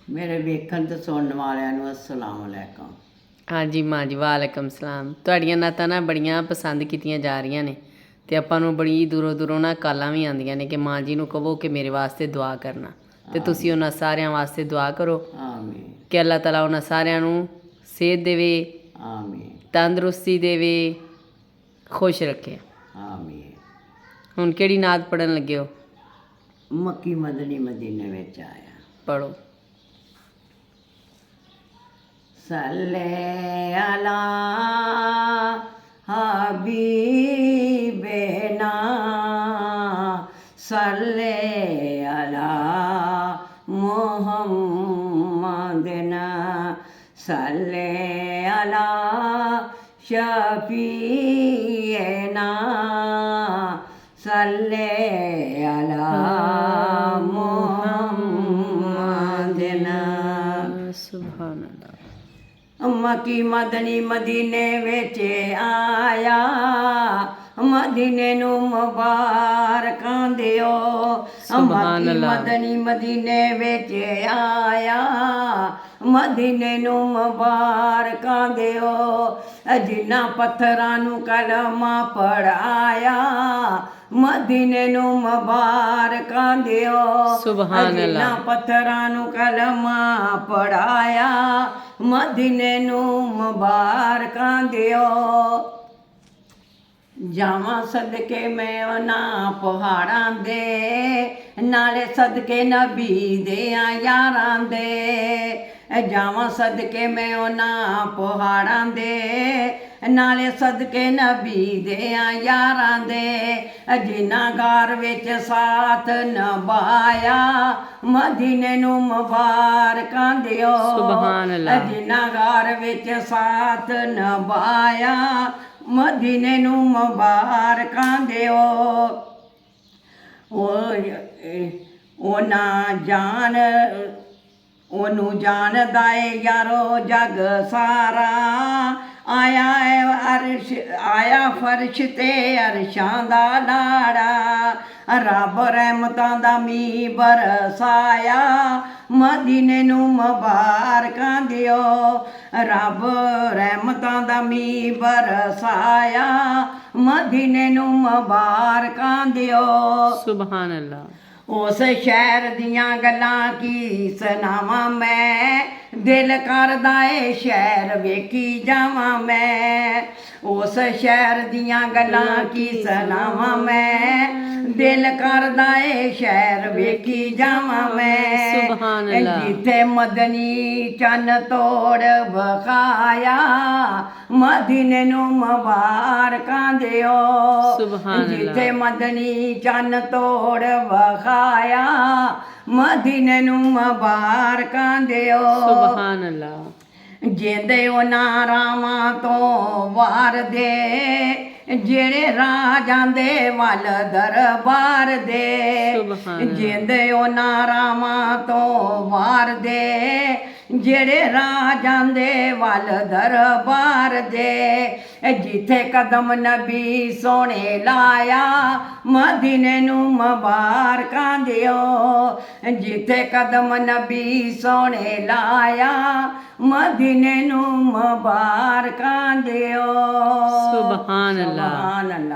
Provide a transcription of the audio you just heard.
ਮੇਰੇ ਵੇਖਣ ਤੇ ਸੁਣਨ ਵਾਲਿਆਂ ਨੂੰ ਅਸਲਾਮ ਅਲੈਕਮ। ਹਾਂਜੀ ਮਾਂ ਜੀ, ਵਾਲੇਕਮ ਸਲਾਮ। ਤੁਹਾਡੀਆਂ ਨਾਤਾਂ ਨਾ ਬੜੀਆਂ ਪਸੰਦ ਕੀਤੀਆਂ ਜਾ ਰਹੀਆਂ ਨੇ ਅਤੇ ਆਪਾਂ ਨੂੰ ਬੜੀ ਦੂਰੋਂ ਦੂਰੋਂ ਨਾ ਕਾਲਾਂ ਵੀ ਆਉਂਦੀਆਂ ਨੇ ਕਿ ਮਾਂ ਜੀ ਨੂੰ ਕਹੋ ਕਿ ਮੇਰੇ ਵਾਸਤੇ ਦੁਆ ਕਰਨਾ, ਅਤੇ ਤੁਸੀਂ ਉਹਨਾਂ ਸਾਰਿਆਂ ਵਾਸਤੇ ਦੁਆ ਕਰੋ ਆਮੀਨ ਕਿ ਅੱਲਾਹ ਤਾਲਾ ਉਹਨਾਂ ਸਾਰਿਆਂ ਨੂੰ ਸਿਹਤ ਦੇਵੇ, ਆਮੀਨ ਤੰਦਰੁਸਤੀ ਦੇਵੇ, ਖੁਸ਼ ਰੱਖੇ। ਆਮੀਨ। ਹੁਣ ਕਿਹੜੀ ਨਾਤ ਪੜ੍ਹਨ ਲੱਗੇ ਹੋ? ਮੱਕੀ ਮਦਨੀ ਮਦੀਨੇ ਵਿੱਚ ਆਇਆ। ਪੜ੍ਹੋ। ਸੱਲੇ ਅਲਾ ਹਬੀਬਨਾ, ਸੱਲੇ ਅਲਾ ਮੁਹੰਮਦਨਾ, ਸੱਲੇ ਅਲਾ ਸ਼ਫੀਨਾ, ਸੱਲੇ ਅਲਾ ਮੁਹੰਮਦਨਾ। ਸੁਭਾਨ ਅੱਲਾਹ। ਮੱਕੀ ਮਦਨੀ ਮਦੀਨੇ ਵਿੱਚ ਆਇਆ, ਮਦੀਨੇ ਨੂੰ ਮੁਬਾਰਕਾਂ ਦਿਓ। ਮੱਕੀ ਮਦਨੀ ਮਦੀਨੇ ਵਿੱਚ ਆਇਆ, ਮਦੀਨੇ ਨੂੰ ਮੁਬਾਰਕਾਂ ਦਿਓ। ਜਿਨ੍ਹਾਂ ਪੱਥਰਾਂ ਨੂੰ ਕਲਮਾ ਪੜਾਇਆ, ਮਦੀਨੇ ਨੂੰ ਮੁਬਾਰਕਾਂ ਦਿਓ। ਜਿਨ੍ਹਾਂ ਪੱਥਰਾਂ ਨੂੰ ਕਲਮਾ ਪੜਾਇਆ, ਮਦੀਨੇ ਨੂੰ ਮੁਬਾਰਕਾਂ ਦਿਓ। ਜਾਵਾਂ ਸਦਕੇ ਮੈਂ ਉਹਨਾਂ ਪਹਾੜਾਂ ਦੇ, ਨਾਲੇ ਸਦਕੇ ਨਬੀ ਦੇ ਯਾਰਾਂ ਦੇ। ਜਾਵਾਂ ਸਦਕੇ ਮੈਂ ਉਹਨਾਂ ਪਹਾੜਾਂ ਦੇ, ਨਾਲੇ ਸਦਕੇ ਨਬੀ ਦੇ ਯਾਰਾਂ ਦੇ। ਜਿਨ੍ਹਾਂ ਗਾਰ ਵਿੱਚ ਸਾਥ ਨਿਭਾਇਆ, ਮਦੀਨੇ ਨੂੰ ਮੁਬਾਰਕਾਂ ਦਿਓ। ਜਿਨ੍ਹਾਂ ਗਾਰ ਵਿੱਚ ਸਾਥ ਨਿਭਾਇਆ, ਮਦੀਨੇ ਨੂੰ ਮੁਬਾਰਕਾਂ ਦਿਓ। ਉਹਨੂੰ ਜਾਣਦਾ ਏ ਯਾਰੋ ਜਗ ਸਾਰਾ, ਆਇਆ ਫਰਸ਼ ਤੇ ਅਰਸ਼ਾਂ ਦਾ ਲਾੜਾ। ਰੱਬ ਰਹਿਮਤਾਂ ਦਾ ਮੀਂਹ ਬਰਸਾਇਆ, ਮਦੀਨੇ ਨੂੰ ਮੁਬਾਰਕਾਂ ਦਿਓ। ਰੱਬ ਰਹਿਮਤਾਂ ਦਾ ਮੀਂਹ ਬਰਸਾਇਆ, ਮਦੀਨੇ ਨੂੰ ਮੁਬਾਰਕਾਂ ਦਿਓ। ਸੁਭਾਨ ਅੱਲਾਹ। ਉਸ ਸ਼ਹਿਰ ਦੀਆਂ ਗੱਲਾਂ ਕੀ ਸੁਣਾਵਾਂ ਮੈਂ, ਦਿਲ ਕਰਦਾ ਏ ਸ਼ਹਿਰ ਵੇਖੀ ਜਾਵਾਂ ਮੈਂ। ਉਸ ਸ਼ਹਿਰ ਦੀਆਂ ਗੱਲਾਂ ਕੀ ਸੁਣਾਵਾਂ ਮੈਂ, ਦਿਲ ਕਰਦਾ ਏ ਸ਼ਹਿਰ ਵੇਖੀ ਜਾਵਾਂ ਮੈਂ। ਜਿੱਥੇ ਮਦਨੀ ਚੰਨ ਤੋੜ ਵਿਖਾਇਆ, ਮਦੀਨੇ ਨੂੰ ਮੁਬਾਰਕਾਂ ਦਿਓ। ਜਿੱਥੇ ਮਦਨੀ ਚੰਨ ਤੋੜ ਵਿਖਾਇਆ, ਮਦੀਨੇ ਨੂੰ ਮੁਬਾਰਕਾਂ ਦਿਓ। ਸੁਭਾਨ ਅੱਲਾਹ। ਜਿੰਦੇ ਉਹਨਾਂ ਰਾਵਾਂ ਤੋਂ ਵਾਰ ਦੇ, ਜਿਹੜੇ ਰਾਜਾਂ ਦੇ ਵੱਲ ਦਰਬਾਰ ਦੇ। ਜਿੰਦੇ ਉਹਨਾਂ ਰਾਵਾਂ ਤੋਂ ਵਾਰ ਦੇ, ਜਿਹੜੇ ਰਾਜਾਂ ਦੇ ਵੱਲ ਦਰਬਾਰ ਦੇ। ਜਿੱਥੇ ਕਦਮ ਨਬੀ ਸੋਹਣੇ ਲਾਇਆ, ਮਦੀਨੇ ਨੂੰ ਮੁਬਾਰਕਾਂ ਦਿਓ। ਜਿੱਥੇ ਕਦਮ ਨਬੀ ਸੋਹਣੇ ਲਾਇਆ, ਮਦੀਨੇ ਨੂੰ ਮੁਬਾਰਕਾਂ ਦਿਓ। ਸੁਭਾਨ ਅੱਲਾਹ।